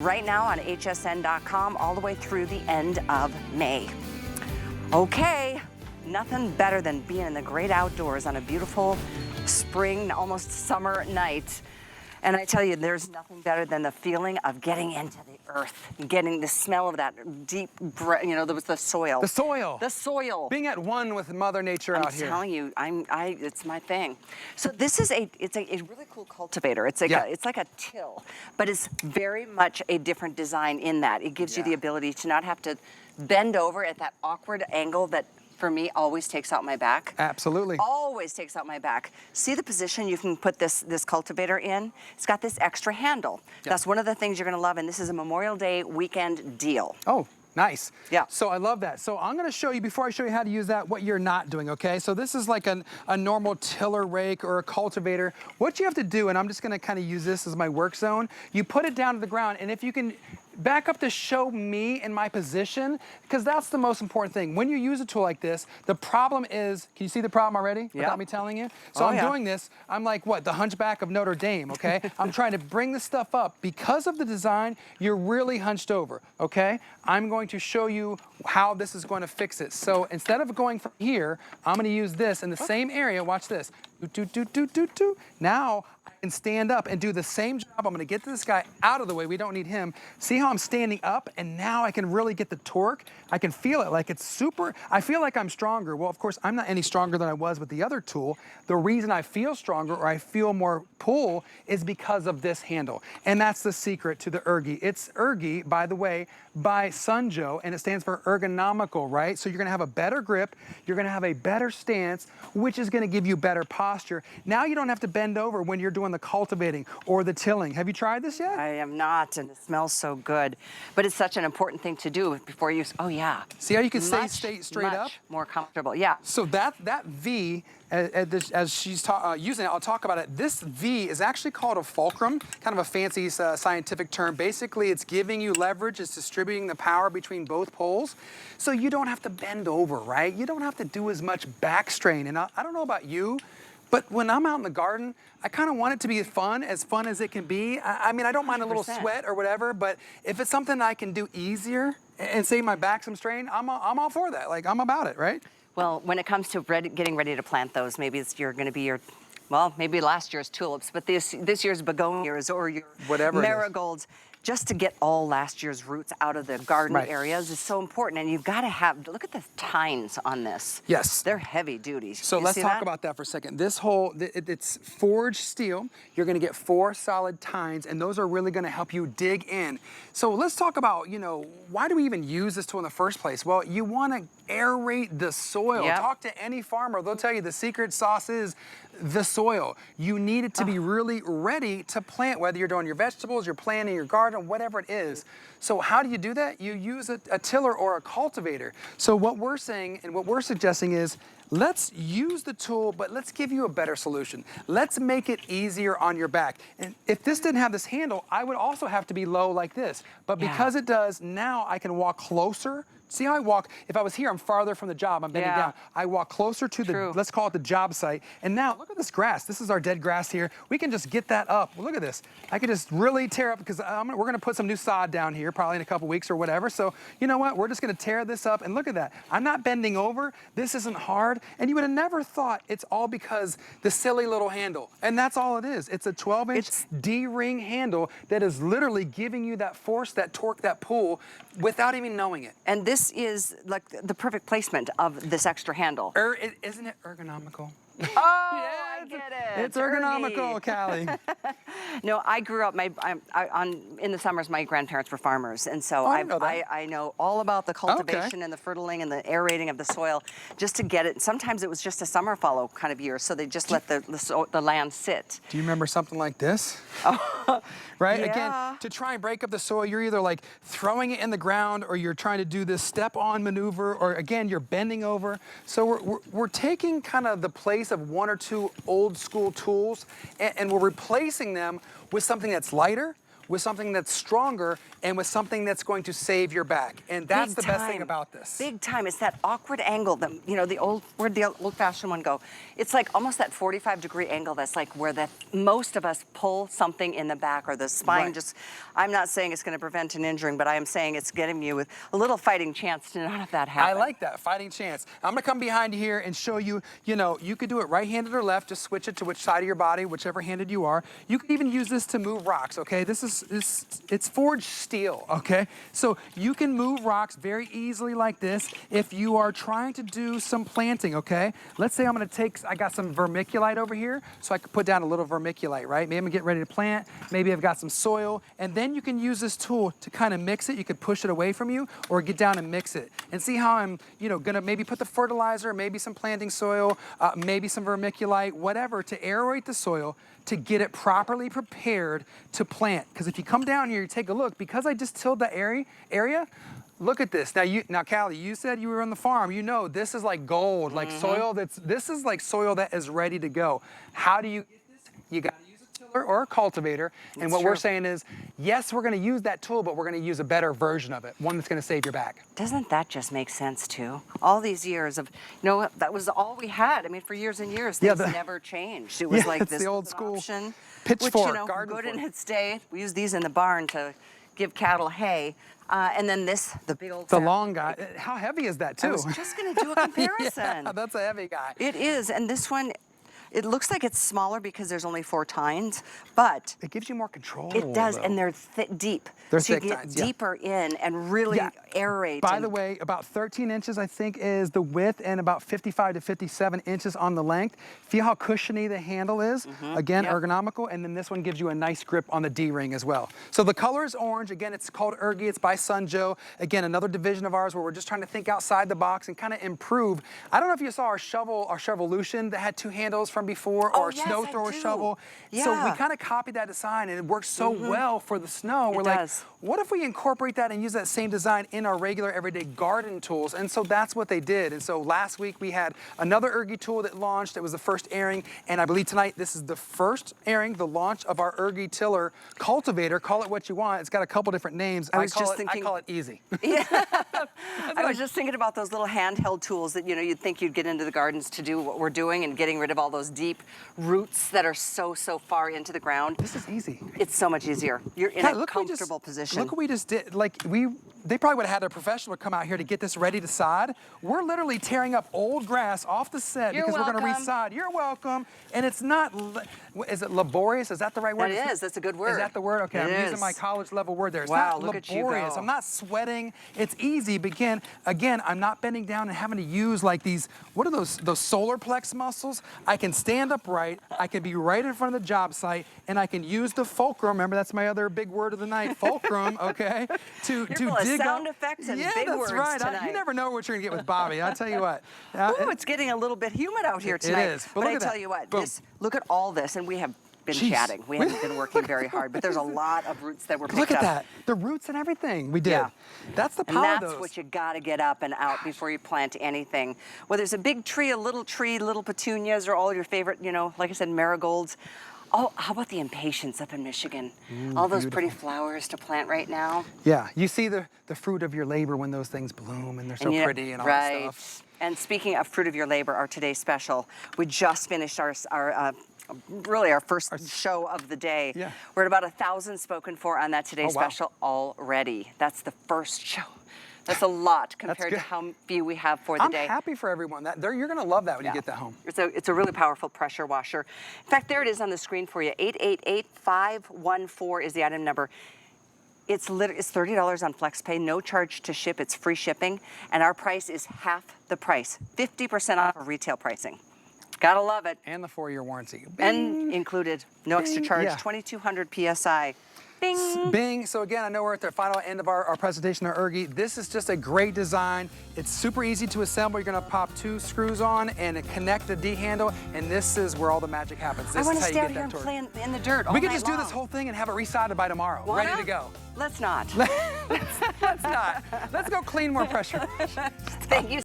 right now on hsn.com all the way through the end of May. Okay, nothing better than being in the great outdoors on a beautiful spring, almost summer night. And I tell you, there's nothing better than the feeling of getting into the earth, getting the smell of that deep, the soil. The soil. The soil. Being at one with Mother Nature out here. I'm telling you, it's my thing. So this is a really cool cultivator. It's like a till, but it's very much a different design in that. It gives you the ability to not have to bend over at that awkward angle that, for me, always takes out my back. Absolutely. Always takes out my back. See the position you can put this cultivator in? It's got this extra handle. Yep. That's one of the things you're gonna love, and this is a Memorial Day weekend deal. Oh, nice. Yeah. So I love that. So I'm gonna show you, before I show you how to use that, what you're not doing, okay? So this is like a normal tiller rake or a cultivator. What you have to do, and I'm just gonna kind of use this as my work zone, you put it down to the ground, and if you can back up to show me in my position, because that's the most important thing. When you use a tool like this, the problem is, can you see the problem already without me telling you? So I'm doing this, I'm like, what, the Hunchback of Notre Dame, okay? I'm trying to bring this stuff up. Because of the design, you're really hunched over, okay? I'm going to show you how this is going to fix it. So instead of going from here, I'm gonna use this in the same area, watch this. Now, I can stand up and do the same job. I'm gonna get this guy out of the way. We don't need him. See how I'm standing up, and now I can really get the torque. I can feel it like it's super. I feel like I'm stronger. Well, of course, I'm not any stronger than I was with the other tool. The reason I feel stronger or I feel more pull is because of this handle. And that's the secret to the Ergrie. It's Ergrie, by the way, by Sunjo, and it stands for ergonomical, right? So you're gonna have a better grip, you're gonna have a better stance, which is gonna give you better posture. Now you don't have to bend over when you're doing the cultivating or the tilling. Have you tried this yet? I am not, and it smells so good. But it's such an important thing to do before you, oh yeah. See how you can stay straight up? Much more comfortable, yeah. So that V, as she's using it, I'll talk about it. This V is actually called a fulcrum, kind of a fancy scientific term. Basically, it's giving you leverage, it's distributing the power between both poles. So you don't have to bend over, right? You don't have to do as much back strain. And I don't know about you, but when I'm out in the garden, I kind of want it to be as fun as it can be. I mean, I don't mind a little sweat or whatever, but if it's something I can do easier and save my back some strain, I'm all for that. Like, I'm about it, right? Well, when it comes to getting ready to plant those, maybe you're going to be well, maybe last year's tulips, but this year's begonias or your marigolds. Just to get all last year's roots out of the garden areas is so important. And you've got to have, look at the tines on this. Yes. They're heavy duty. So let's talk about that for a second. This whole, it's forged steel. You're gonna get 4 solid tines, and those are really gonna help you dig in. So let's talk about, why do we even use this tool in the first place? Well, you wanna aerate the soil. Talk to any farmer, they'll tell you the secret sauce is the soil. You need it to be really ready to plant, whether you're doing your vegetables, you're planting your garden, whatever it is. So how do you do that? You use a tiller or a cultivator. So what we're saying and what we're suggesting is, let's use the tool, but let's give you a better solution. Let's make it easier on your back. And if this didn't have this handle, I would also have to be low like this. But because it does, now I can walk closer. See how I walk? If I was here, I'm farther from the job. I'm bending down. I walk closer to the, let's call it the job site. And now, look at this grass. This is our dead grass here. We can just get that up. Well, look at this. I can just really tear up, because we're going to put some new sod down here, probably in a couple weeks or whatever. So, you know what? We're just going to tear this up. And look at that. I'm not bending over. This isn't hard. And you would have never thought it's all because the silly little handle. And that's all it is. It's a 12-inch D-ring handle that is literally giving you that force, that torque, that pull without even knowing it. And this is like the perfect placement of this extra handle. Isn't it ergonomical? Oh, I get it. It's ergonomical, Callie. No, I grew up, in the summers, my grandparents were farmers. And so I know all about the cultivation and the fertiling and the aerating of the soil just to get it. Sometimes it was just a summer follow kind of year, so they just let the land sit. Do you remember something like this? Right? Again, to try and break up the soil, you're either like throwing it in the ground, or you're trying to do this step-on maneuver, or again, you're bending over. So we're taking kind of the place of 1 or 2 old school tools, and we're replacing them with something that's lighter, with something that's stronger and with something that's going to save your back. And that's the best thing about this. Big time. It's that awkward angle that, you know, where'd the old-fashioned one go? It's like almost that 45-degree angle that's like where most of us pull something in the back or the spine just, I'm not saying it's going to prevent an injury, but I am saying it's getting you with a little fighting chance to not have that happen. I like that, fighting chance. I'm going to come behind you here and show you, you know, you could do it right-handed or left, just switch it to which side of your body, whichever handed you are. You can even use this to move rocks, okay? It's forged steel, okay? So you can move rocks very easily like this if you are trying to do some planting, okay? Let's say I got some vermiculite over here, so I could put down a little vermiculite, right? Maybe I'm gonna get ready to plant, maybe I've got some soil, and then you can use this tool to kind of mix it. You could push it away from you or get down and mix it. And see how I'm, you know, gonna maybe put the fertilizer, maybe some planting soil, maybe some vermiculite, whatever, to aerate the soil to get it properly prepared to plant. Because if you come down here, you take a look, because I just tilled the area, look at this. Now, Callie, you said you were on the farm. You know, this is like gold, like soil this is like soil that is ready to go. How do you get this? You got to use a tiller or a cultivator. And what we're saying is, yes, we're going to use that tool, but we're going to use a better version of it, one that's going to save your back. Doesn't that just make sense too? All these years of, you know, that was all we had. I mean, for years and years, things never changed. It was like this the old school option, pitchfork, which, you know, garden good fork. in its day. We use these in the barn to give cattle hay. And then the big old... The long guy. How heavy is that, too? I was just going to do a comparison. Yeah, that's a heavy guy. It is, and this one, it looks like it's smaller because there's only 4 tines, but... It gives you more control. It does, though. and they're deep. They're so thick you get tines, deeper in and really aerate. By the way, about 13 inches, I think, is the width, and about 55 to 57 inches on the length. Feel how cushiony the handle is. Again, ergonomical, and then this one gives you a nice grip on the D-ring as well. So the color is orange. Again, it's called Ergrie. It's by Sun Joe. Again, another division of ours where we're just trying to think outside the box and kind of improve. I don't know if you saw our Shovelution that had 2 handles from before, or snow thrower shovel. Yeah. So we kind of copied that design, and it works so well for the snow. We're like, what if we incorporate that and use that same design in our regular everyday garden tools? And so that's what they did. And so last week we had another Ergrie tool that launched. It was the first airing, and I believe tonight this is the first airing, the launch of our Ergrie tiller cultivator. Call it what you want. It's got a couple different names. I call it easy. Yeah. I was just thinking about those little handheld tools that, you know, you'd think you'd get into the gardens to do what we're doing and getting rid of all those deep roots that are so far into the ground. This is easy. It's so much easier. You're in a comfortable position. Look what we just did. Like, they probably would have had a professional come out here to get this ready to sod. We're literally tearing up old grass off the set because we're going to resod. You're welcome. And it's not, is it laborious? Is that the right word? That is. That's a good word. Is that the word? Okay, I'm using my college level word there. It's not look laborious. At you go. I'm not sweating. It's easy. But again, I'm not bending down and having to use like these, what are those solar plex muscles? I can stand upright. I can be right in front of the job site, and I can use the fulcrum. Remember, that's my other big word of the night, fulcrum, okay? To dig sound effects and big words tonight. You never know what you're going to get with Bobby. I'll tell you what. Ooh, it's getting a little bit humid out here tonight. It is. But I tell you what, look at all this, and we have been chatting. We haven't been working very hard, but there's a lot of roots that were picked up. Look at that. The roots and everything we did. Yeah. That's the power of those. And that's what you got to get up and out before you plant anything. Whether it's a big tree, a little petunias, or all your favorite, you know, like I said, marigolds. Oh, how about the impatiens up in Michigan? All those pretty flowers to plant right now. Yeah, you see the fruit of your labor when those things bloom and they're so pretty and all that stuff. And speaking of fruit of your labor, our today's special, we just finished our first show of the day. Yeah. We're at about 1,000 spoken for on that today's special already. That's the first show. That's a lot compared to how few we have for the day. I'm happy for everyone. You're going to love that when you get that home. It's a really powerful pressure washer. In fact, there it is on the screen for you. 888-514 is the item number. It's $30 on FlexPay, no charge to ship. It's free shipping, and our price is half the price, 50% off of retail pricing. Gotta love it. And the 4-year warranty. Bing. And included, no extra charge, 2,200 PSI. Bing. Bing. So again, I know we're at the final end of our presentation of Ergrie. This is just a great design. It's super easy to assemble. You're gonna pop 2 screws on and connect the D handle, and this is where all the magic happens. This I want is to how stay you out get here that and play in the dirt all We could night just do long. this whole thing and have it resodded by tomorrow. Ready to go. Let's not. Let's not. Let's go clean more pressure. Thank you.